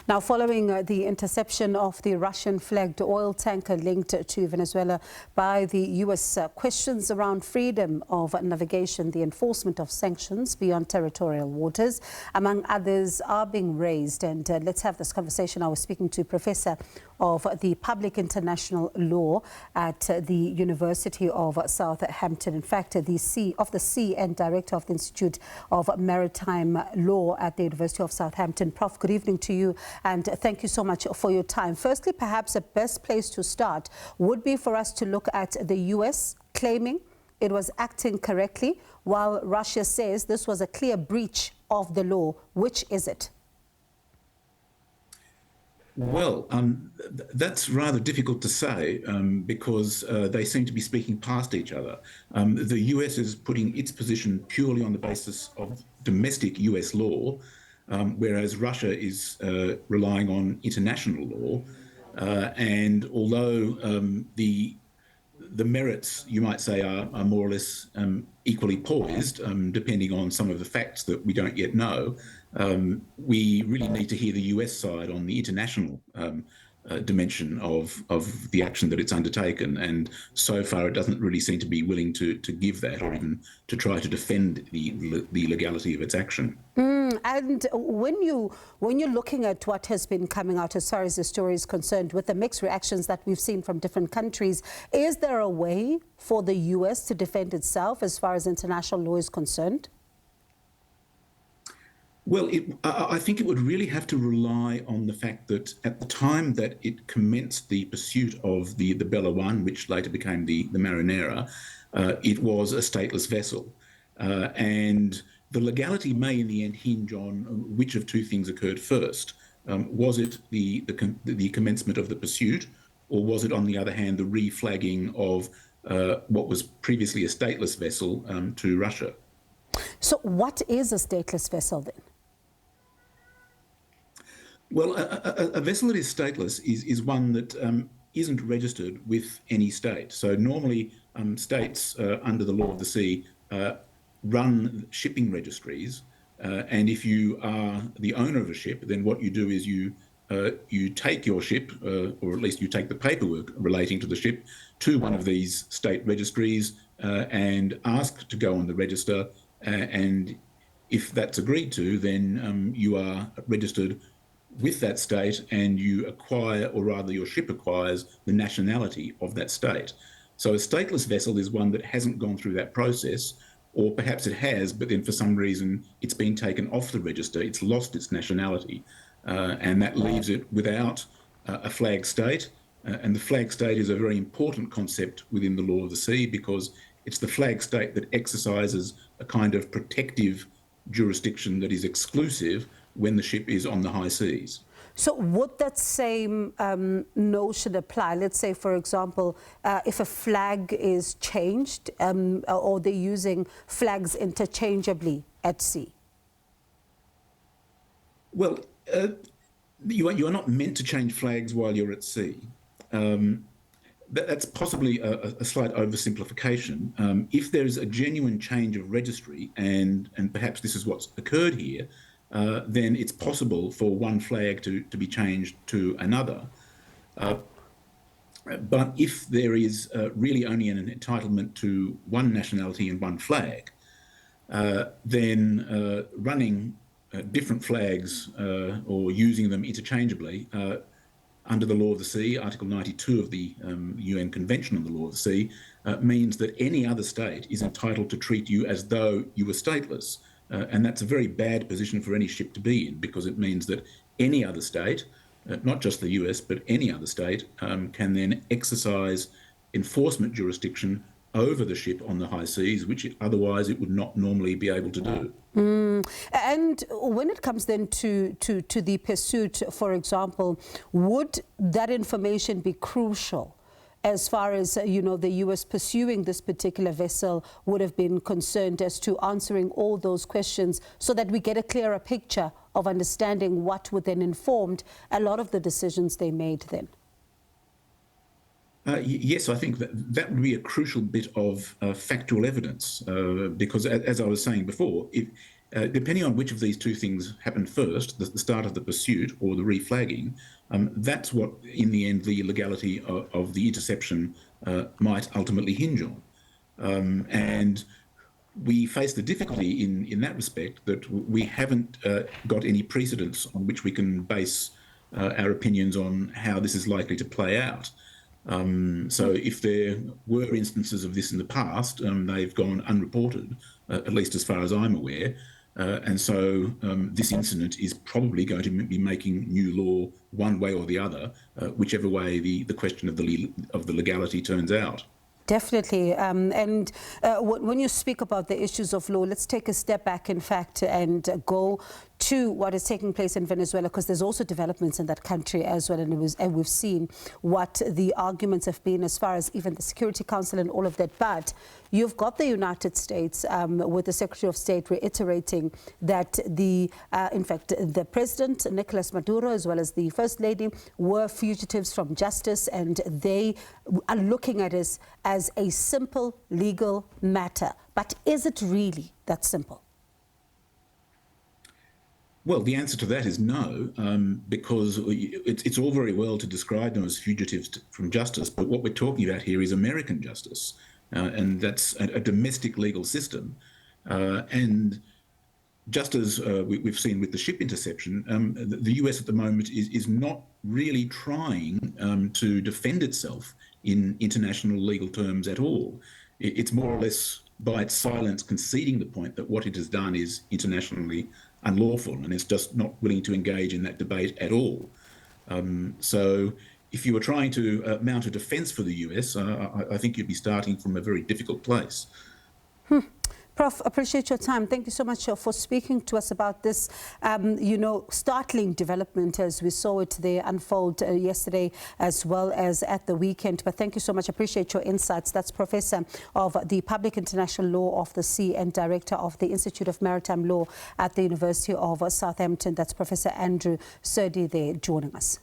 Now, following the interception of the Russian-flagged oil tanker linked to Venezuela by the U.S., questions around freedom of navigation, the enforcement of sanctions beyond territorial waters, among others, are being raised. And let's have this conversation. I was speaking to Professor of the Public International Law at the University of Southampton. In fact, the C and Director of the Institute of Maritime Law at the University of Southampton. Prof, good evening to you, and thank you so much for your time. Firstly, perhaps the best place to start would be for us to look at the U.S. claiming it was acting correctly, while Russia says this was a clear breach of the law. Which is it? Well, that's rather difficult to say because they seem to be speaking past each other. The US is putting its position purely on the basis of domestic US law, whereas Russia is relying on international law. And although the merits, you might say, are more or less equally poised, depending on some of the facts that we don't yet know, we really need to hear the US side on the international dimension of the action that it's undertaken. And so far, it doesn't really seem to be willing to give that, or even to try to defend the legality of its action. And when you're looking at what has been coming out as far as the story is concerned, with the mixed reactions that we've seen from different countries, is there a way for the US to defend itself as far as international law is concerned? Well, I think it would really have to rely on the fact that at the time that it commenced the pursuit of the Bella One, which later became the Marinera, it was a stateless vessel. And the legality may in the end hinge on which of two things occurred first. Was it the commencement of the pursuit, or was it, on the other hand, the reflagging of what was previously a stateless vessel to Russia? So what is a stateless vessel then? Well, a vessel that is stateless is one that isn't registered with any state. So normally states under the law of the sea run shipping registries, and if you are the owner of a ship, then what you do is you take your ship, or at least you take the paperwork relating to the ship, to one of these state registries and ask to go on the register. And if that's agreed to, then you are registered with that state, and you acquire, or rather your ship acquires, the nationality of that state. So a stateless vessel is one that hasn't gone through that process, or perhaps it has, but then for some reason it's been taken off the register, it's lost its nationality, and that leaves it without a flag state. And the flag state is a very important concept within the law of the sea, because it's the flag state that exercises a kind of protective jurisdiction that is exclusive when the ship is on the high seas. So would that same notion apply? Let's say, for example, if a flag is changed, or they're using flags interchangeably at sea? Well, you are not meant to change flags while you're at sea. That's possibly a slight oversimplification. If there is a genuine change of registry, and perhaps this is what's occurred here, then it's possible for one flag to be changed to another. But if there is really only an entitlement to one nationality and one flag, then running different flags or using them interchangeably under the law of the sea, Article 92 of the UN Convention on the Law of the Sea, means that any other state is entitled to treat you as though you were stateless. And that's a very bad position for any ship to be in, because it means that any other state, not just the US, but any other state, can then exercise enforcement jurisdiction over the ship on the high seas, which otherwise it would not normally be able to do. And when it comes then to the pursuit, for example, would that information be crucial as far as, the US pursuing this particular vessel would have been concerned, as to answering all those questions, so that we get a clearer picture of understanding what would then informed a lot of the decisions they made then? Yes, I think that would be a crucial bit of factual evidence, because as I was saying before, depending on which of these two things happened first, the start of the pursuit or the reflagging, that's what, in the end, the legality of the interception might ultimately hinge on. And we face the difficulty in that respect that we haven't got any precedents on which we can base our opinions on how this is likely to play out. So if there were instances of this in the past, they've gone unreported, at least as far as I'm aware. And so this incident is probably going to be making new law one way or the other, whichever way the question of the legality turns out. Definitely. And when you speak about the issues of law, let's take a step back, in fact, and go to what is taking place in Venezuela, because there's also developments in that country as well. And we've seen what the arguments have been as far as even the Security Council and all of that. But you've got the United States with the Secretary of State reiterating that in fact, the President, Nicolas Maduro, as well as the First Lady, were fugitives from justice, and they are looking at it as a simple legal matter. But is it really that simple? Well, the answer to that is no, because it's all very well to describe them as fugitives from justice, but what we're talking about here is American justice, and that's a domestic legal system. And just as we've seen with the ship interception, the US at the moment is not really trying to defend itself in international legal terms at all. It's more or less by its silence conceding the point that what it has done is internationally unlawful, and it's just not willing to engage in that debate at all. So if you were trying to mount a defence for the US, I think you'd be starting from a very difficult place. Prof, appreciate your time. Thank you so much for speaking to us about this, startling development as we saw it there unfold yesterday as well as at the weekend. But thank you so much. Appreciate your insights. That's Professor of the Public International Law of the Sea and Director of the Institute of Maritime Law at the University of Southampton. That's Professor Andrew Serdy there joining us.